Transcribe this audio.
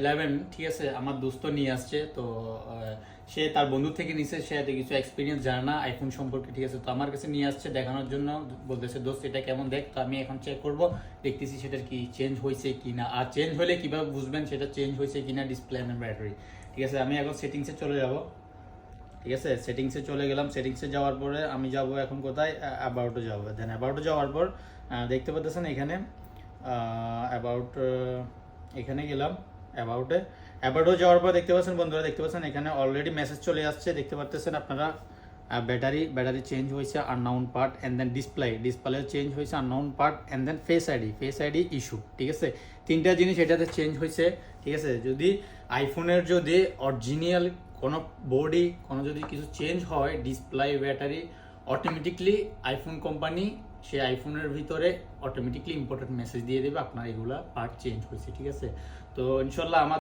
11, ঠিক আছে, আমার দোস্ত নিয়ে আসছে। তো সে তার বন্ধু থেকে নিছে, সে এত কিছু এক্সপিরিয়েন্স জানে না আইফোন সম্পর্কে, ঠিক আছে। তো আমার কাছে নিয়ে আসছে দেখানোর জন্য, বলতেছে দোস্ত এটা কেমন দেখ। তো আমি এখন চেক করব, দেখতেছি সেটার কি চেঞ্জ হয়েছে কি না, আর চেঞ্জ হলে কিভাবে বুঝবেন সেটা চেঞ্জ হয়েছে কিনা, ডিসপ্লে এন্ড ব্যাটারি। ঠিক আছে, আমি এখন সেটিংসে চলে যাব। ঠিক আছে, সেটিংসে চলে গেলাম। সেটিংসে যাওয়ার পরে আমি যাব এখন কোথায়, অ্যাবাউটে যাব। দেন অ্যাবাউটে যাওয়ার পর দেখতে পাচ্ছেন এখানে অ্যাবাউট, এখানে গেলাম অ্যাবাউটে। অ্যাবাউটে যাওয়ার পর দেখতে পাচ্ছেন বন্ধুরা, দেখতে পাচ্ছেন এখানে অলরেডি মেসেজ চলে আসছে, দেখতে পাচ্ছেন আপনারা। ব্যাটারি চেঞ্জ হয়েছে unknown part, and then display change হয়েছে unknown part, and then face ID issue. ঠিক আছে, তিনটা জিনিস এটাতে চেঞ্জ হয়েছে। ঠিক আছে, যদি আইফোনের যদি অরিজিনাল কোনো বডি কোনো যদি কিছু চেঞ্জ হয়, display battery, automatically iPhone company সে আইফোনের ভিতরে অটোমেটিকলি ইম্পর্টেন্ট মেসেজ দিয়ে দেবে আপনার এগুলা পার্ট চেঞ্জ হয়েছে। ঠিক আছে, তো ইনশাল্লাহ আমার